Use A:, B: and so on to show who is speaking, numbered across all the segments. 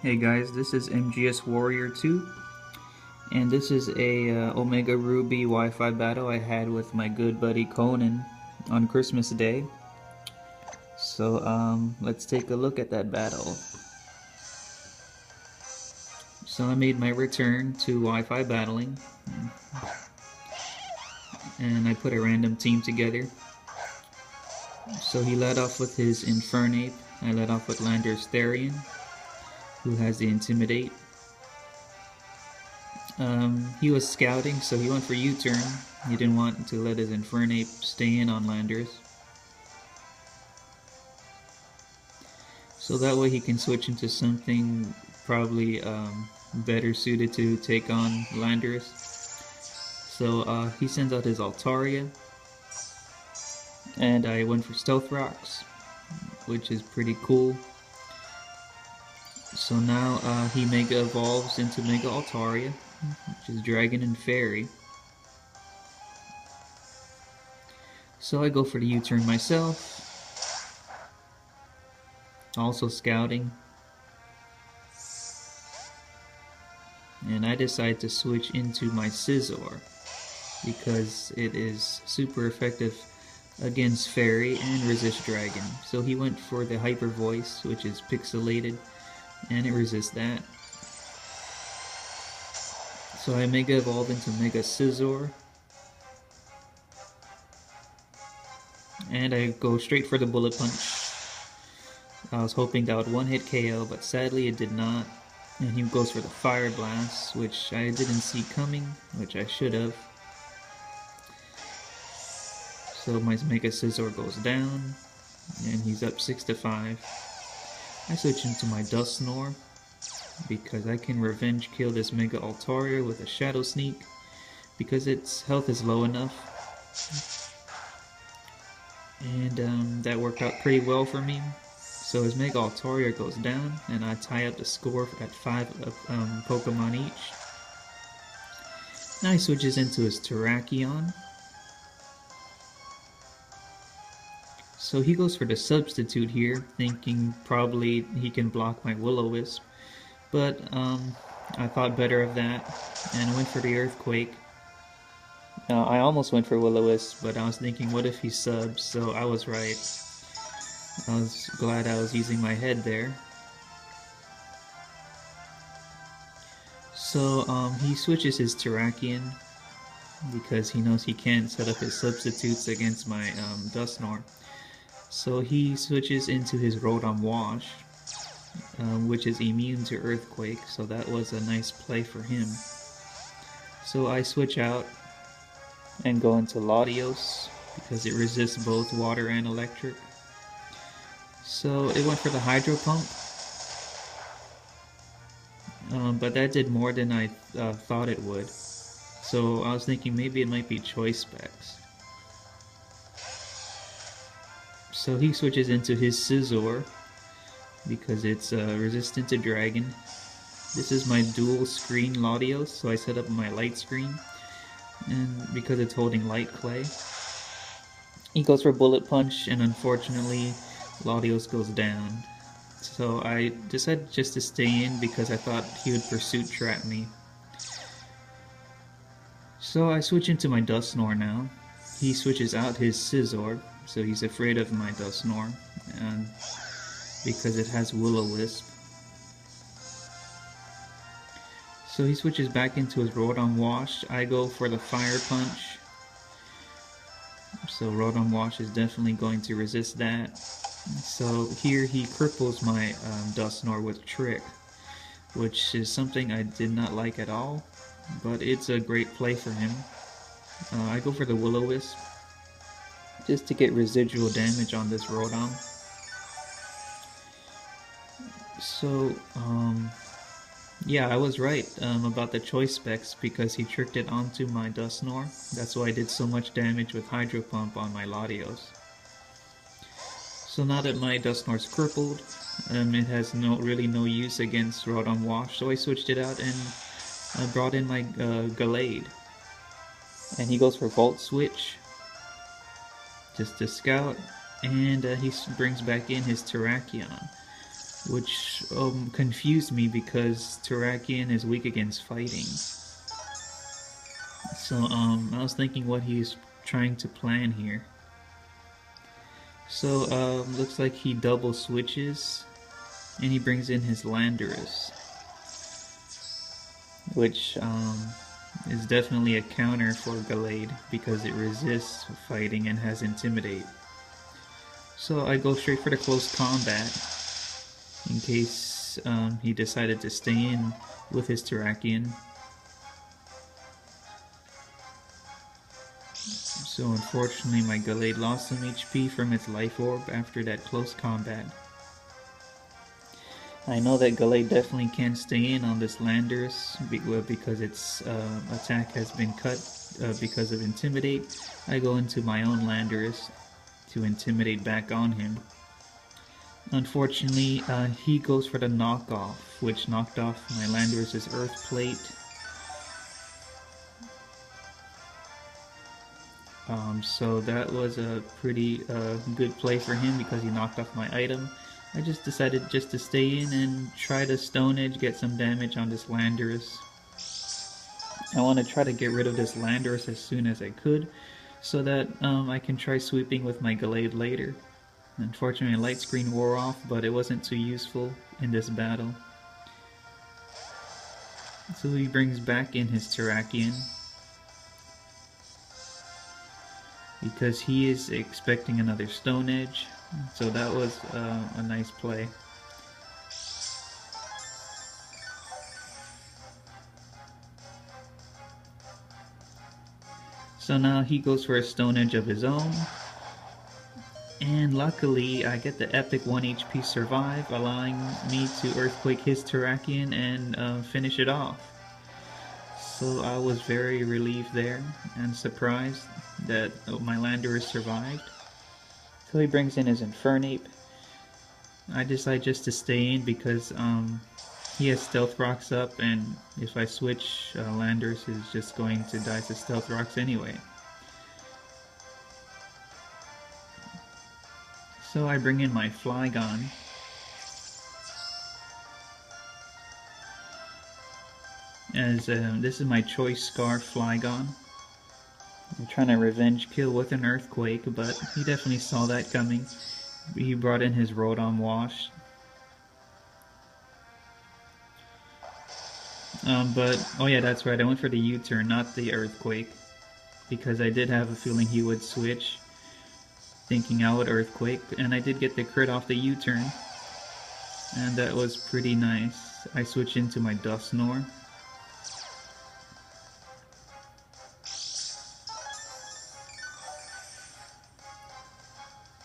A: Hey guys, this is MGS Warrior 2, and this is a Omega Ruby Wi-Fi battle I had with my good buddy Conan on Christmas Day. So let's take a look at that battle. So I made my return to Wi-Fi battling, and I put a random team together. So he led off with his Infernape, I led off with Lander's Therian, who has the Intimidate. He was scouting, so he went for U-turn. He didn't want to let his Infernape stay in on Landers. So that way he can switch into something probably better suited to take on Landers. So he sends out his Altaria, and I went for Stealth Rocks, which is pretty cool. So now he Mega Evolves into Mega Altaria, which is Dragon and Fairy. So I go for the U-turn myself, also scouting, and I decide to switch into my Scizor because it is super effective against Fairy and Resist Dragon. So he went for the Hyper Voice, which is pixelated, and it resists that. So I Mega Evolve into Mega Scizor, and I go straight for the Bullet Punch. I was hoping that would one-hit KO, but sadly it did not. And he goes for the Fire Blast, which I didn't see coming, which I should have. So my Mega Scizor goes down, and he's up 6-5. I switch into my Dusknoir, because I can revenge kill this Mega Altaria with a Shadow Sneak, because its health is low enough. And that worked out pretty well for me. So his Mega Altaria goes down, and I tie up the score at 5 Pokemon each. Now he switches into his Terrakion. So he goes for the Substitute here, thinking probably he can block my Will-O-Wisp. But I thought better of that, and went for the Earthquake. I almost went for Will-O-Wisp, but I was thinking, what if he subs? So I was right. I was glad I was using my head there. So he switches his Terrakion, because he knows he can't set up his substitutes against my Dusknoir. So he switches into his Rotom Wash, which is immune to Earthquake, so that was a nice play for him. So I switch out and go into Latios, because it resists both water and electric. So it went for the Hydro Pump, but that did more than I thought it would. So I was thinking maybe it might be Choice Specs. So he switches into his Scizor, because it's resistant to Dragon. This is my dual screen Latios, so I set up my light screen, and because it's holding Light Clay. He goes for Bullet Punch, and unfortunately Latios goes down. So I decided just to stay in because I thought he would Pursuit Trap me. So I switch into my Dusknoir now. He switches out his Scizor, so he's afraid of my Dusknoir, and because it has Will-O-Wisp. So he switches back into his Rotom Wash. I go for the Fire Punch. So Rotom Wash is definitely going to resist that. So here he cripples my Dusknoir with Trick, which is something I did not like at all, but it's a great play for him. I go for the Will-O-Wisp, just to get residual damage on this Rotom. So, yeah, I was right about the Choice Specs, because he tricked it onto my Dusknoir. That's why I did so much damage with Hydro Pump on my Latios. So now that my Dusknoir's crippled, it has really no use against Rotom Wash, so I switched it out and I brought in my Gallade. And he goes for Volt Switch, just to scout, and he brings back in his Terrakion. which confused me because Terrakion is weak against fighting. So I was thinking what he's trying to plan here. So looks like he double switches and he brings in his Landorus, which is definitely a counter for Gallade because it resists fighting and has Intimidate. So I go straight for the close combat in case he decided to stay in with his Terrakion. So unfortunately my Gallade lost some HP from its Life Orb after that close combat. I know that Gallade definitely can stay in on this Landorus because its attack has been cut because of Intimidate. I go into my own Landorus to Intimidate back on him. Unfortunately, he goes for the knockoff, which knocked off my Landorus' Earth Plate. So that was a pretty good play for him because he knocked off my item. I just decided just to stay in and try to Stone Edge, get some damage on this Landorus. I want to try to get rid of this Landorus as soon as I could, so that I can try sweeping with my Gallade later. Unfortunately, light screen wore off, but it wasn't too useful in this battle. So he brings back in his Terrakion, because he is expecting another Stone Edge, so that was a nice play. So now he goes for a Stone Edge of his own, and luckily I get the epic 1 HP survive, allowing me to Earthquake his Terrakion and finish it off. So I was very relieved there and surprised that my Landorus survived. So he brings in his Infernape. I decide just to stay in because he has Stealth Rocks up, and if I switch, Landorus is just going to die to Stealth Rocks anyway. So I bring in my Flygon. As this is my Choice Scarf Flygon. I'm trying to revenge kill with an Earthquake, but he definitely saw that coming. He brought in his Rotom Wash. Oh yeah, that's right, I went for the U-turn, not the Earthquake, because I did have a feeling he would switch, thinking I would Earthquake, and I did get the crit off the U-turn, and that was pretty nice. I switched into my Dusknoir.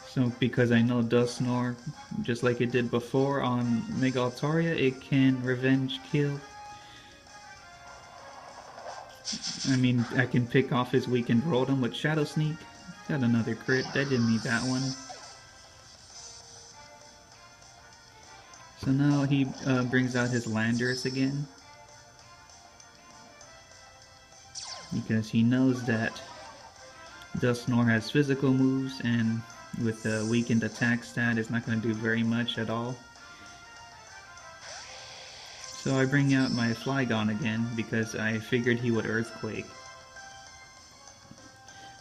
A: So because I know Dusknoir, just like it did before on Mega Altaria, it can revenge kill. I mean, I can pick off his weakened Rotom with Shadow Sneak. Got another crit. I didn't need that one. So now he brings out his Landorus again, because he knows that Dusknoir has physical moves, and with a weakened attack stat, it's not going to do very much at all. So I bring out my Flygon again, because I figured he would Earthquake.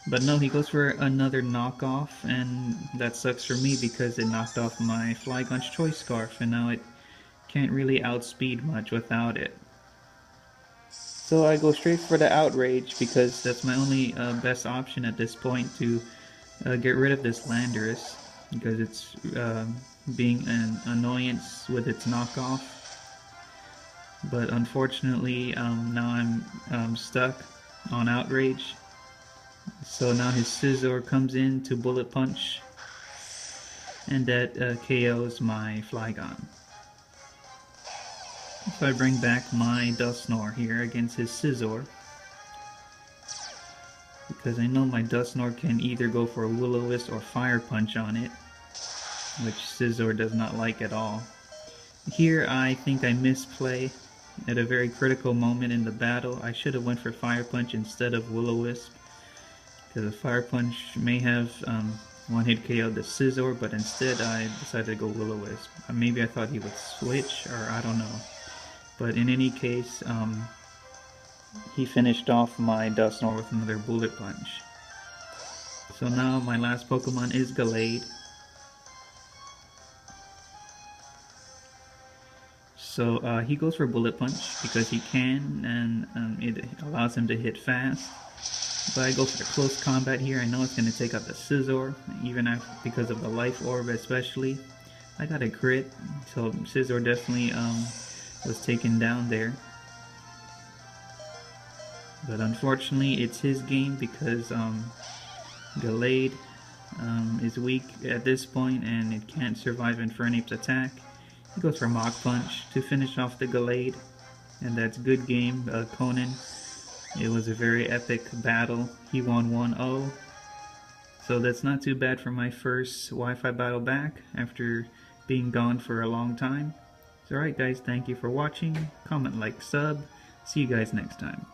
A: But no, he goes for another knockoff, and that sucks for me because it knocked off my Flygon's Choice Scarf, and now it can't really outspeed much without it. So I go straight for the Outrage, because that's my only best option at this point to get rid of this Landorus, because it's being an annoyance with its knockoff. But unfortunately, now I'm stuck on Outrage. So now his Scizor comes in to Bullet Punch, and that KOs my Flygon. So I bring back my Dusknoir here against his Scizor, because I know my Dusknoir can either go for a Will-O-Wisp or Fire Punch on it, which Scizor does not like at all. Here I think I misplay at a very critical moment in the battle. I should have went for Fire Punch instead of Will-O-Wisp, because a Fire Punch may have one-hit KO'd the Scizor, but instead I decided to go Will-O-Wisp. Maybe I thought he would switch, or I don't know. But in any case, he finished off my Dusknoir with another Bullet Punch. So now my last Pokemon is Gallade. So he goes for Bullet Punch because he can, and it allows him to hit fast. But I go for the close combat here. I know it's going to take out the Scizor, even after, because of the Life Orb especially. I got a crit, so Scizor definitely was taken down there. But unfortunately, it's his game because Gallade is weak at this point and it can't survive Infernape's attack. He goes for Mach Punch to finish off the Gallade, and that's good game, Conan. It was a very epic battle. He won 1-0. So that's not too bad for my first Wi-Fi battle back after being gone for a long time. So alright guys, thank you for watching. Comment, like, sub. See you guys next time.